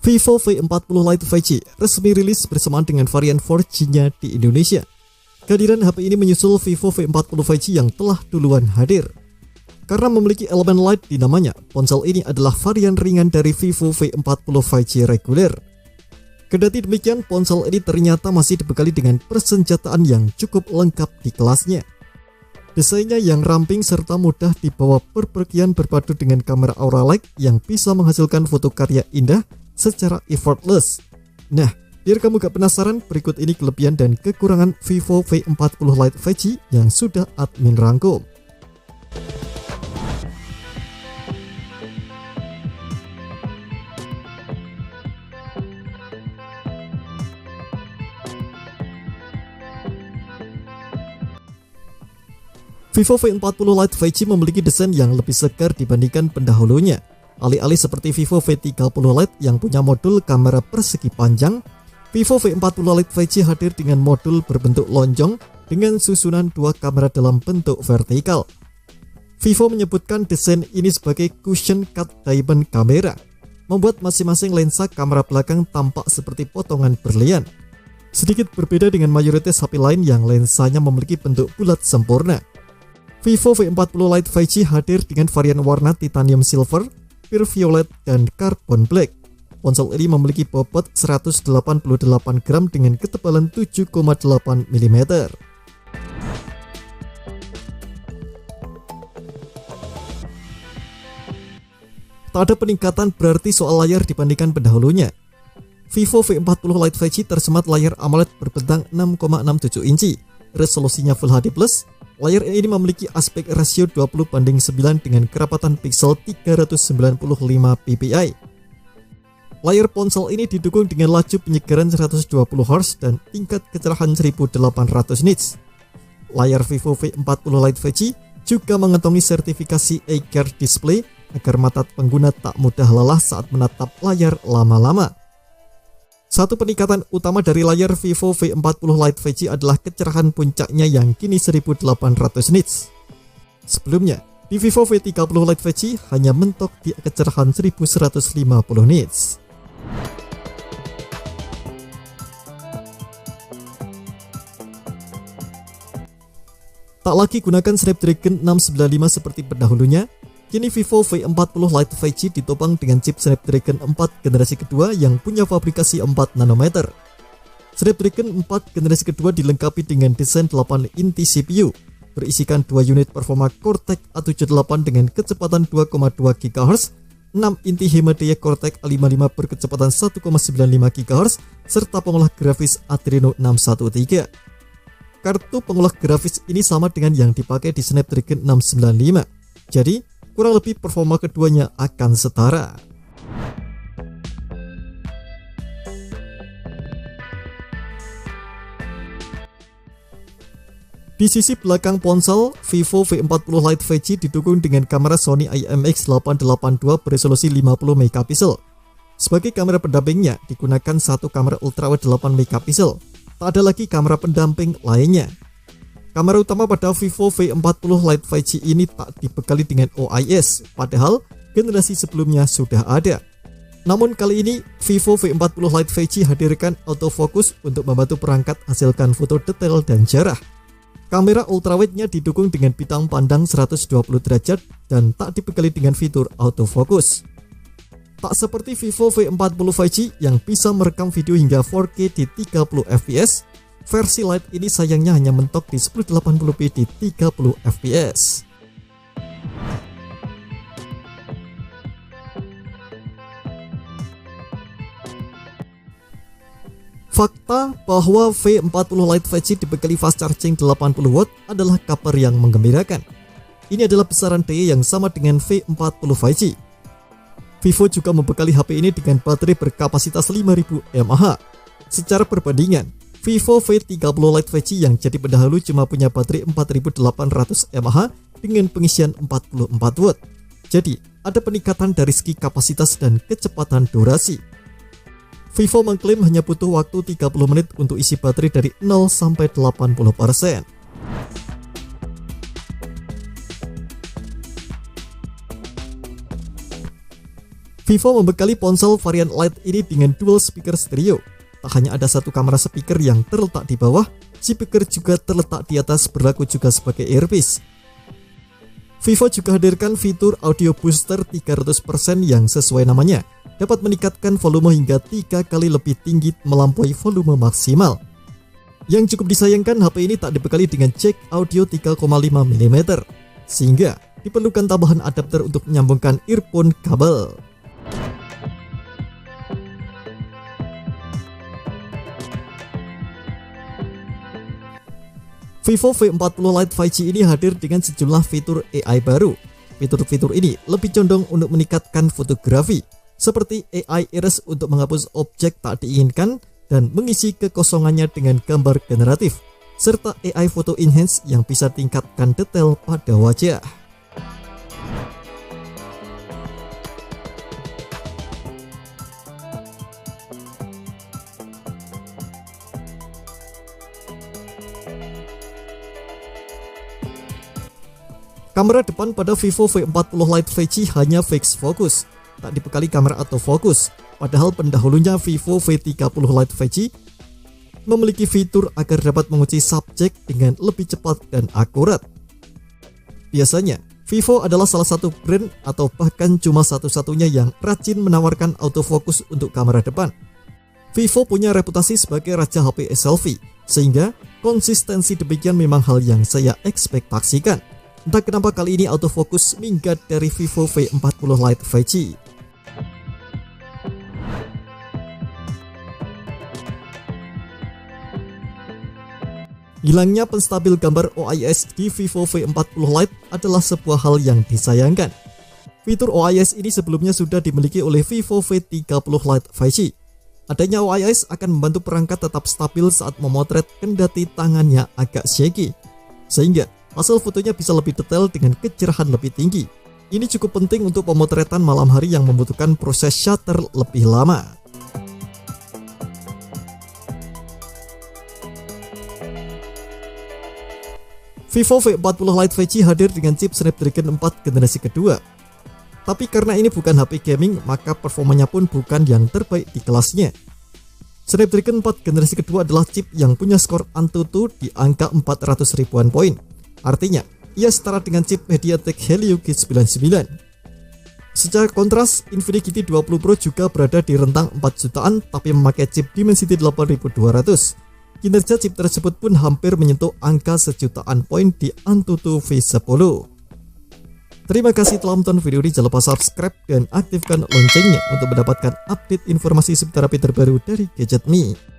Vivo V40 Lite 5G resmi rilis bersamaan dengan varian 4G-nya di Indonesia. Kehadiran HP ini menyusul Vivo V40 5G yang telah duluan hadir. Karena memiliki elemen Lite di namanya, ponsel ini adalah varian ringan dari Vivo V40 5G reguler. Kendati demikian, ponsel ini ternyata masih dibekali dengan persenjataan yang cukup lengkap di kelasnya. Desainnya yang ramping serta mudah dibawa berpergian berpadu dengan kamera Aura Light yang bisa menghasilkan foto karya indah secara effortless. Nah, biar kamu gak penasaran, berikut ini kelebihan dan kekurangan Vivo V40 Lite 5G yang sudah admin rangkum. Vivo V40 Lite 5G memiliki desain yang lebih segar dibandingkan pendahulunya. Alih-alih seperti Vivo V30 Lite yang punya modul kamera persegi panjang, Vivo V40 Lite 5G hadir dengan modul berbentuk lonjong dengan susunan dua kamera dalam bentuk vertikal. Vivo menyebutkan desain ini sebagai cushion cut diamond kamera, membuat masing-masing lensa kamera belakang tampak seperti potongan berlian. Sedikit berbeda dengan mayoritas HP lain yang lensanya memiliki bentuk bulat sempurna. Vivo V40 Lite 5G hadir dengan varian warna titanium silver, pure violet, dan carbon black. Ponsel ini memiliki bobot 188 gram dengan ketebalan 7,8 mm. Tak ada peningkatan berarti soal layar dibandingkan pendahulunya. Vivo V40 Lite 5G tersemat layar AMOLED berbentang 6,67 inci, resolusinya Full HD+. Layar ini memiliki aspek rasio 20:9 dengan kerapatan pixel 395 ppi. Layar ponsel ini didukung dengan laju penyegaran 120 Hz dan tingkat kecerahan 1800 nits. Layar Vivo V40 Lite 5G juga mengantongi sertifikasi A-Care Display agar mata pengguna tak mudah lelah saat menatap layar lama-lama. Satu peningkatan utama dari layar Vivo V40 Lite 5G adalah kecerahan puncaknya yang kini 1800 nits. Sebelumnya, di Vivo V30 Lite 5G hanya mentok di kecerahan 1150 nits. Tak lagi gunakan Snapdragon 695 seperti pendahulunya. Kini Vivo V40 Lite 5G ditopang dengan chip Snapdragon 4 generasi kedua yang punya fabrikasi 4 nanometer. Snapdragon 4 generasi kedua dilengkapi dengan desain 8 inti CPU, berisikan 2 unit performa Cortex A78 dengan kecepatan 2,2 GHz, 6 inti hemat daya Cortex A55 berkecepatan 1,95 GHz, serta pengolah grafis Adreno 613. Kartu pengolah grafis ini sama dengan yang dipakai di Snapdragon 695. Jadi, kurang lebih performa keduanya akan setara. Di sisi belakang ponsel, Vivo V40 Lite 5G didukung dengan kamera Sony IMX882 beresolusi 50 megapiksel. Sebagai kamera pendampingnya, digunakan satu kamera ultrawide 8 megapiksel. Tak ada lagi kamera pendamping lainnya. Kamera utama pada Vivo V40 Lite 5G ini tak dibekali dengan OIS, padahal generasi sebelumnya sudah ada. Namun kali ini, Vivo V40 Lite 5G hadirkan autofocus untuk membantu perangkat hasilkan foto detail dan jarah. Kamera ultrawide-nya didukung dengan bintang pandang 120 derajat dan tak dibekali dengan fitur autofocus. Tak seperti Vivo V40 5G yang bisa merekam video hingga 4K di 30 fps, versi Lite ini sayangnya hanya mentok di 1080p di 30 fps. Fakta bahwa V40 Lite 5G dibekali fast charging 80W adalah kabar yang menggembirakan. Ini adalah besaran daya yang sama dengan V40 5G. Vivo juga membekali HP ini dengan baterai berkapasitas 5000 mAh. Secara perbandingan, Vivo V30 Lite 5G yang jadi pendahulu cuma punya baterai 4800 mAh dengan pengisian 44W. Jadi, ada peningkatan dari segi kapasitas dan kecepatan durasi. Vivo mengklaim hanya butuh waktu 30 menit untuk isi baterai dari 0 sampai 80%. Vivo membekali ponsel varian Lite ini dengan dual speaker stereo. Tak hanya ada satu kamera speaker yang terletak di bawah, speaker juga terletak di atas, berlaku juga sebagai earpiece. Vivo juga hadirkan fitur audio booster 300% yang sesuai namanya, dapat meningkatkan volume hingga 3 kali lebih tinggi melampaui volume maksimal. Yang cukup disayangkan, HP ini tak dibekali dengan jack audio 3,5 mm, sehingga diperlukan tambahan adapter untuk menyambungkan earphone kabel. Vivo V40 Lite 5G ini hadir dengan sejumlah fitur AI baru. Fitur-fitur ini lebih condong untuk meningkatkan fotografi, seperti AI Iris untuk menghapus objek tak diinginkan dan mengisi kekosongannya dengan gambar generatif, serta AI Photo Enhance yang bisa tingkatkan detail pada wajah. Kamera depan pada Vivo V40 Lite 5G hanya fixed focus, tak dibekali kamera autofocus, padahal pendahulunya Vivo V30 Lite 5G memiliki fitur agar dapat menguji subjek dengan lebih cepat dan akurat. Biasanya, Vivo adalah salah satu brand atau bahkan cuma satu-satunya yang rajin menawarkan autofocus untuk kamera depan. Vivo punya reputasi sebagai raja HP selfie, sehingga konsistensi demikian memang hal yang saya ekspektasikan. Entah kenapa kali ini autofocus minggat dari Vivo V40 Lite 5G. Hilangnya penstabil gambar OIS di Vivo V40 Lite adalah sebuah hal yang disayangkan. Fitur OIS ini sebelumnya sudah dimiliki oleh Vivo V30 Lite 5G. Adanya OIS akan membantu perangkat tetap stabil saat memotret kendati tangannya agak shaky, sehingga hasil fotonya bisa lebih detail dengan kecerahan lebih tinggi. Ini cukup penting untuk pemotretan malam hari yang membutuhkan proses shutter lebih lama. Vivo V40 Lite 5G hadir dengan chip Snapdragon 4 generasi kedua. Tapi karena ini bukan HP gaming, maka performanya pun bukan yang terbaik di kelasnya. Snapdragon 4 generasi kedua adalah chip yang punya skor AnTuTu di angka 400 ribuan poin. Artinya, ia setara dengan chip MediaTek Helio G99. Secara kontras, Infinix GT20 Pro juga berada di rentang 4 jutaan tapi memakai chip Dimensity 8200. Kinerja chip tersebut pun hampir menyentuh angka sejutaan poin di AnTuTu V10. Terima kasih telah menonton video ini, jangan lupa subscribe dan aktifkan loncengnya untuk mendapatkan update informasi seputar HP terbaru dari Gadget Me.